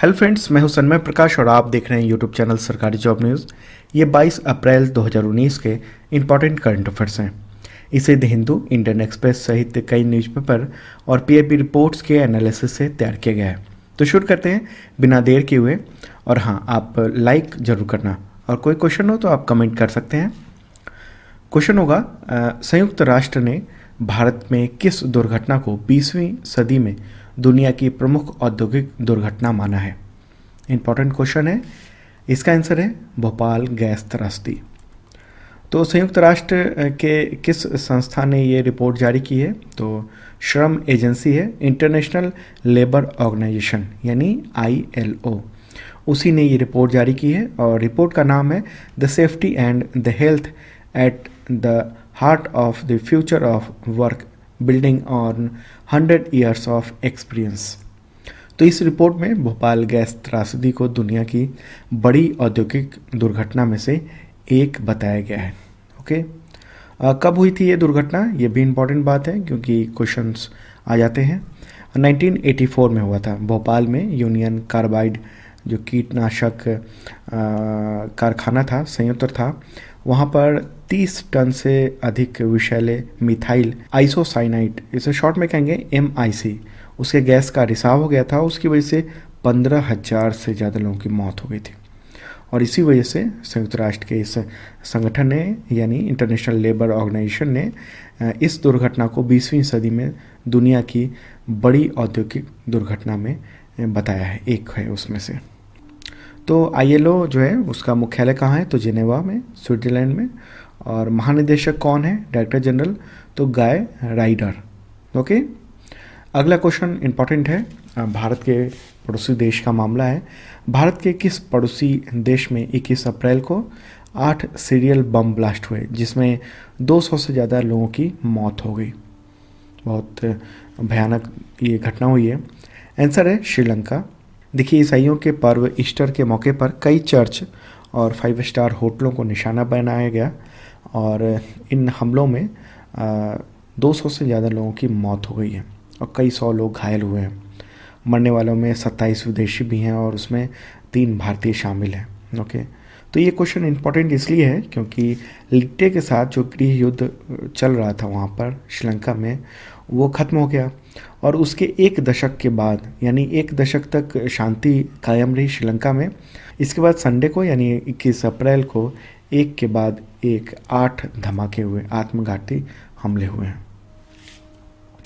Hello friends, मैं हूं सन्मय प्रकाश और आप देख रहे हैं यूट्यूब चैनल सरकारी जॉब न्यूज़। ये 22 अप्रैल 2019 के इंपॉर्टेंट करंट अफेयर्स हैं। इसे द हिंदू, इंडियन एक्सप्रेस सहित कई न्यूज़पेपर और पीआईबी रिपोर्ट्स के एनालिसिस से तैयार किया गया है। तो शुरू करते हैं बिना देर किए हुए। और हाँ, आप लाइक जरूर करना और कोई क्वेश्चन हो तो आप कमेंट कर सकते हैं। क्वेश्चन होगा, संयुक्त राष्ट्र ने भारत में किस दुर्घटना को 20वीं सदी में दुनिया की प्रमुख औद्योगिक दुर्घटना माना है? इंपॉर्टेंट क्वेश्चन है। इसका आंसर है भोपाल गैस त्रासदी। तो संयुक्त राष्ट्र के किस संस्था ने ये रिपोर्ट जारी की है? तो श्रम एजेंसी है, इंटरनेशनल लेबर ऑर्गेनाइजेशन यानी ILO, उसी ने ये रिपोर्ट जारी की है। और रिपोर्ट का नाम है the safety and the health at the heart of the future of work building on 100 years of experience. तो इस रिपोर्ट में भोपाल गैस त्रासदी को दुनिया की बड़ी औद्योगिक दुर्घटना में से एक बताया गया है। ओके, कब हुई थी ये दुर्घटना? ये भी इम्पॉर्टेंट बात है क्योंकि क्वेश्चंस आ जाते हैं। 1984 में हुआ था भोपाल में। यूनियन कार्बाइड जो कीटनाशक कारखाना था, संयंत्र था, वहाँ पर 30 टन से अधिक विषैले मिथाइल आइसोसाइनाइड, इसे शॉर्ट में कहेंगे MIC, उसके गैस का रिसाव हो गया था। उसकी वजह से 15,000 से ज़्यादा लोगों की मौत हो गई थी। और इसी वजह से संयुक्त राष्ट्र के इस संगठन ने यानी इंटरनेशनल लेबर ऑर्गेनाइजेशन ने इस दुर्घटना को 20वीं सदी में दुनिया की बड़ी औद्योगिक दुर्घटना में बताया है, एक है उसमें से। तो ILO जो है उसका मुख्यालय कहाँ है? तो जिनेवा में, स्विट्जरलैंड में। और महानिदेशक कौन है? डायरेक्टर जनरल तो गाय राइडर। ओके, अगला क्वेश्चन इंपॉर्टेंट है। भारत के पड़ोसी देश का मामला है। भारत के किस पड़ोसी देश में 21 अप्रैल को 8 सीरियल बम ब्लास्ट हुए जिसमें 200 से ज़्यादा लोगों की मौत हो गई? बहुत भयानक ये घटना हुई है। आंसर है श्रीलंका। देखिए, ईसाइयों के पर्व ईस्टर के मौके पर कई चर्च और 5 स्टार होटलों को निशाना बनाया गया और इन हमलों में 200 से ज़्यादा लोगों की मौत हो गई है और कई सौ लोग घायल हुए हैं। मरने वालों में 27 विदेशी भी हैं और उसमें 3 भारतीय शामिल हैं। ओके, तो ये क्वेश्चन इंपॉर्टेंट इसलिए है क्योंकि लिट्टे के साथ जो गृह युद्ध चल रहा था वहाँ पर श्रीलंका में, वो ख़त्म हो गया और उसके 1 दशक के बाद यानी 1 दशक तक शांति कायम रही श्रीलंका में। इसके बाद संडे को यानी 21 अप्रैल को एक के बाद एक 8 धमाके हुए, आत्मघाती हमले हुए हैं।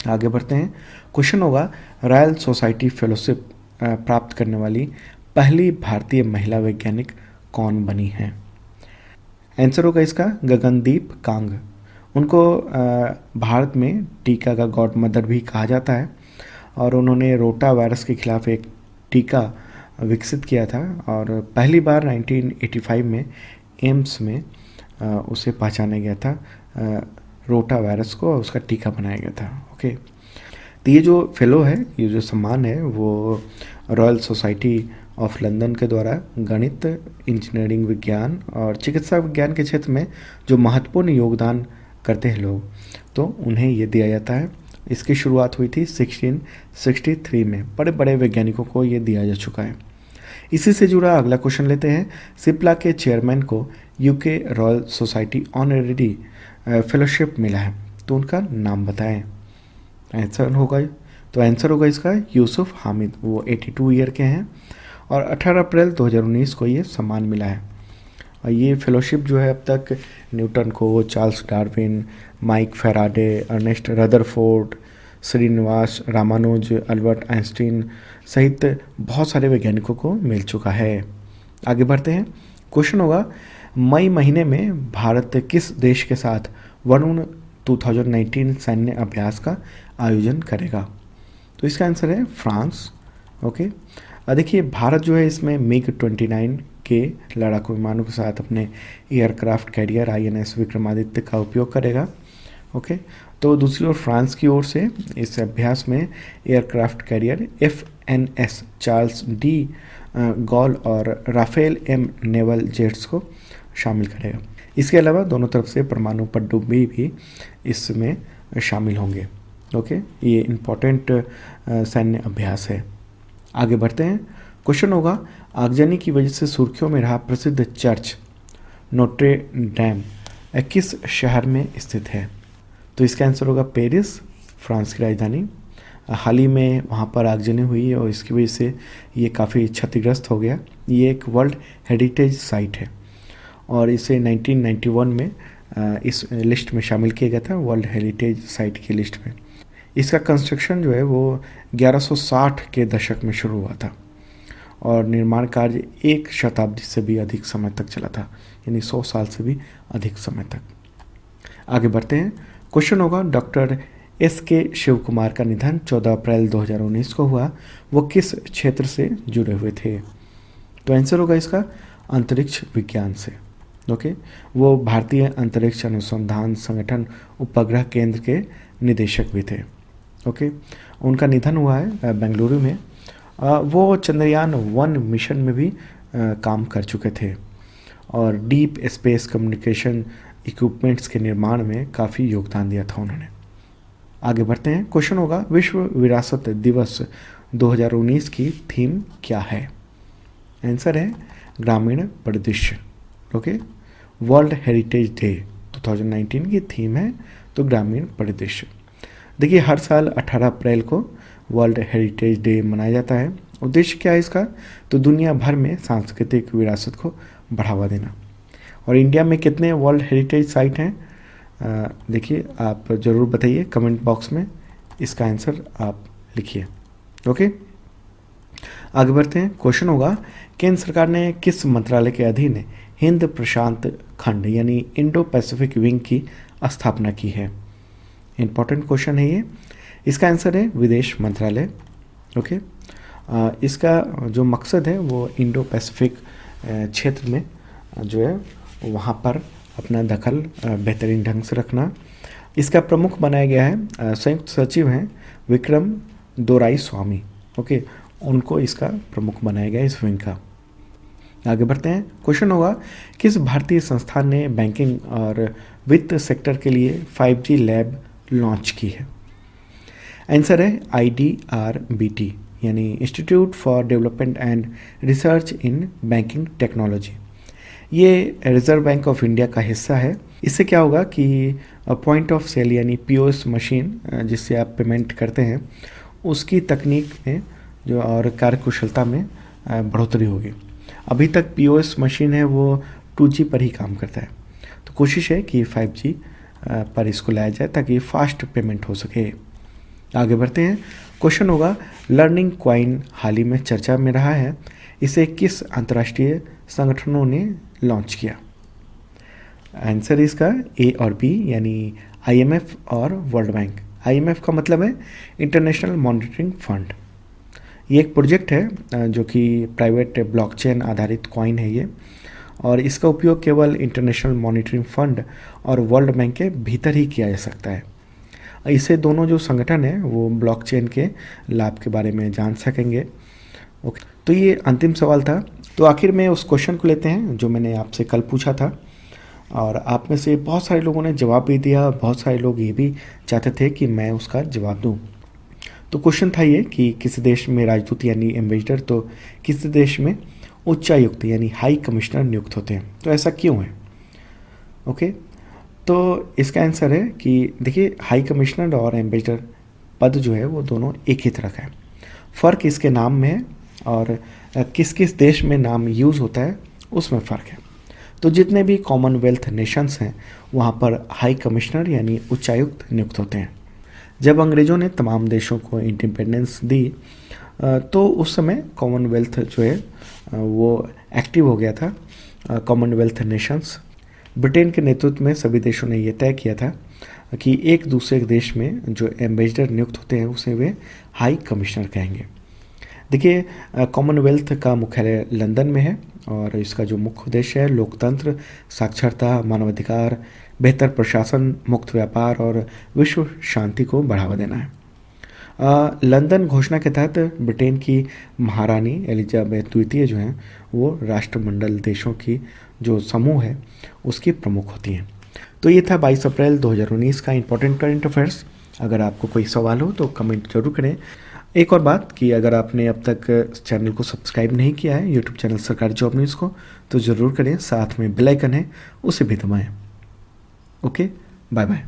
आगे बढ़ते हैं। क्वेश्चन होगा, रॉयल सोसाइटी फेलोशिप प्राप्त करने वाली पहली भारतीय महिला वैज्ञानिक कौन बनी है? आंसर होगा इसका गगनदीप कांग। उनको भारत में टीका का गॉड मदर भी कहा जाता है और उन्होंने रोटा वायरस के खिलाफ एक टीका विकसित किया था और पहली बार 1985 में एम्स में उसे पहचाना गया था, रोटा वायरस को, और उसका टीका बनाया गया था। ओके, तो ये जो फेलो है, ये जो सम्मान है, वो रॉयल सोसाइटी ऑफ लंदन के द्वारा गणित, इंजीनियरिंग विज्ञान और चिकित्सा विज्ञान के क्षेत्र में जो महत्वपूर्ण योगदान करते हैं लोग, तो उन्हें ये दिया जाता है। इसकी शुरुआत हुई थी 1663 में। बड़े बड़े वैज्ञानिकों को ये दिया जा चुका है। इसी से जुड़ा अगला क्वेश्चन लेते हैं। सिप्ला के चेयरमैन को UK royal society honorary fellowship मिला है, तो उनका नाम बताएं। आंसर होगा इसका यूसुफ हामिद। वो 82 ईयर के हैं और 18 अप्रैल 2019 को ये सम्मान मिला है। और ये फेलोशिप जो है अब तक न्यूटन को, Charles Darwin, Mike Faraday, Ernest Rutherford, Srinivas Ramanuj, Albert Einstein सहित बहुत सारे वैज्ञानिकों को मिल चुका है। आगे बढ़ते हैं। क्वेश्चन होगा, मई महीने में भारत किस देश के साथ वरुण 2019 सैन्य अभ्यास का आयोजन करेगा? तो इसका आंसर है फ्रांस। ओके, देखिए, भारत जो है इसमें MiG-29 के लड़ाकू विमानों के साथ अपने एयरक्राफ्ट कैरियर INS विक्रमादित्य का उपयोग करेगा। ओके, तो दूसरी ओर फ्रांस की ओर से इस अभ्यास में aircraft carrier FNS Charles D Gaulle और राफेल M नेवल जेट्स को शामिल करेगा। इसके अलावा दोनों तरफ से परमाणु पनडुब्बी भी इसमें शामिल होंगे। ओके, ये इम्पोर्टेंट सैन्य अभ्यास है। आगे बढ़ते हैं। क्वेश्चन होगा, आगजनी की वजह से सुर्खियों में रहा प्रसिद्ध चर्च नोट्रे डैम किस शहर में स्थित है? तो इसका आंसर होगा पेरिस, फ्रांस की राजधानी। हाल ही में वहाँ पर आगजनी हुई और इसकी वजह से ये काफ़ी क्षतिग्रस्त हो गया। ये एक वर्ल्ड हेरिटेज साइट है और इसे 1991 में इस लिस्ट में शामिल किया गया था, वर्ल्ड हेरिटेज साइट की लिस्ट में। इसका कंस्ट्रक्शन जो है वो 1160 के दशक में शुरू हुआ था और निर्माण कार्य एक शताब्दी से भी अधिक समय तक चला था, यानी 100 साल से भी अधिक समय तक। आगे बढ़ते हैं। क्वेश्चन होगा, डॉक्टर S.K. शिव कुमार का निधन 14 अप्रैल 2019 को हुआ, वो किस क्षेत्र से जुड़े हुए थे? तो आंसर होगा इसका अंतरिक्ष विज्ञान से। ओके, वो भारतीय अंतरिक्ष अनुसंधान संगठन उपग्रह केंद्र के निदेशक भी थे। ओके, उनका निधन हुआ है बेंगलुरु में। वो चंद्रयान 1 मिशन में भी काम कर चुके थे और डीप स्पेस कम्युनिकेशन इक्विपमेंट्स के निर्माण में काफ़ी योगदान दिया था उन्होंने। आगे बढ़ते हैं। क्वेश्चन होगा, विश्व विरासत दिवस 2019 की थीम क्या है? आंसर है ग्रामीण परिदृश्य। ओके, वर्ल्ड हेरिटेज डे 2019 की थीम है तो ग्रामीण परिदृश्य। देखिए, हर साल 18 अप्रैल को वर्ल्ड हेरिटेज डे मनाया जाता है। उद्देश्य क्या है इसका? तो दुनिया भर में सांस्कृतिक विरासत को बढ़ावा देना। और इंडिया में कितने वर्ल्ड हेरिटेज साइट हैं? देखिए, आप ज़रूर बताइए कमेंट बॉक्स में, इसका आंसर आप लिखिए। ओके, आगे बढ़ते हैं। क्वेश्चन होगा, केंद्र सरकार ने किस मंत्रालय के अधीन हिंद प्रशांत खंड यानी इंडो पैसिफिक विंग की स्थापना की है? इंपॉर्टेंट क्वेश्चन है ये। इसका आंसर है विदेश मंत्रालय। ओके, इसका जो मकसद है वो इंडो पैसिफिक क्षेत्र में जो है वहाँ पर अपना दखल बेहतरीन ढंग से रखना। इसका प्रमुख बनाया गया है, संयुक्त सचिव हैं विक्रम दोराईस्वामी। ओके, उनको इसका प्रमुख बनाया गया इस विंग का। आगे बढ़ते हैं। क्वेश्चन होगा, किस भारतीय संस्थान ने बैंकिंग और वित्त सेक्टर के लिए 5G लैब लॉन्च की है? आंसर है IDRBT यानी institute for development and research in banking technology. ये रिजर्व बैंक ऑफ इंडिया का हिस्सा है। इससे क्या होगा कि पॉइंट ऑफ सेल यानी POS मशीन जिससे आप पेमेंट करते हैं उसकी तकनीक में जो और कार्यकुशलता में बढ़ोतरी होगी। अभी तक POS मशीन है वो 2G पर ही काम करता है, तो कोशिश है कि 5G पर इसको लाया जाए ताकि फास्ट पेमेंट हो सके। आगे बढ़ते हैं। क्वेश्चन होगा, लर्निंग क्वाइन हाल ही में चर्चा में रहा है, इसे किस अंतर्राष्ट्रीय संगठनों ने लॉन्च किया? आंसर इसका A और B यानी IMF और वर्ल्ड बैंक। IMF का मतलब है इंटरनेशनल मॉनिटरिंग फंड। ये एक प्रोजेक्ट है जो कि प्राइवेट ब्लॉकचेन आधारित कॉइन है ये, और इसका उपयोग केवल इंटरनेशनल मॉनिटरिंग फंड और वर्ल्ड बैंक के भीतर ही किया जा सकता है। इससे दोनों जो संगठन हैं वो ब्लॉकचेन के लाभ के बारे में जान सकेंगे। ओके, तो ये अंतिम सवाल था। तो आखिर में उस क्वेश्चन को लेते हैं जो मैंने आपसे कल पूछा था, और आप में से बहुत सारे लोगों ने जवाब भी दिया, बहुत सारे लोग ये भी चाहते थे कि मैं उसका जवाब दूं। तो क्वेश्चन था ये कि किसी देश में राजदूत यानी एम्बेसडर तो किसी देश में उच्चायुक्त यानी हाई कमिश्नर नियुक्त होते हैं, तो ऐसा क्यों है? ओके, तो इसका आंसर है कि देखिए, हाई कमिश्नर और एम्बेसडर पद जो है वो दोनों एक ही तरह का है। फ़र्क इसके नाम में है और किस किस देश में नाम यूज़ होता है उसमें फ़र्क है। तो जितने भी कॉमनवेल्थ नेशंस हैं वहाँ पर हाई कमिश्नर यानी उच्चायुक्त नियुक्त होते हैं। जब अंग्रेज़ों ने तमाम देशों को इंडिपेंडेंस दी तो उस समय कॉमनवेल्थ जो है वो एक्टिव हो गया था। कॉमनवेल्थ नेशंस ब्रिटेन के नेतृत्व में सभी देशों ने यह तय किया था कि एक दूसरे देश में जो एम्बेसडर नियुक्त होते हैं उसे वे हाई कमिश्नर कहेंगे। देखिए, कॉमनवेल्थ का मुख्यालय लंदन में है और इसका जो मुख्य उद्देश्य है लोकतंत्र, साक्षरता, मानवाधिकार, बेहतर प्रशासन, मुक्त व्यापार और विश्व शांति को बढ़ावा देना है। लंदन घोषणा के तहत ब्रिटेन की महारानी एलिजाबेथ द्वितीय जो हैं वो राष्ट्रमंडल देशों की जो समूह है उसकी प्रमुख होती हैं। तो ये था 22 अप्रैल 2019 का इंपॉर्टेंट करंट अफेयर्स। अगर आपको कोई सवाल हो तो कमेंट जरूर करें। एक और बात कि अगर आपने अब तक चैनल को सब्सक्राइब नहीं किया है यूट्यूब चैनल सरकारी जॉब न्यूज़ को, तो ज़रूर करें। साथ में बेल आइकन है उसे भी दबाएं। Okay, bye bye.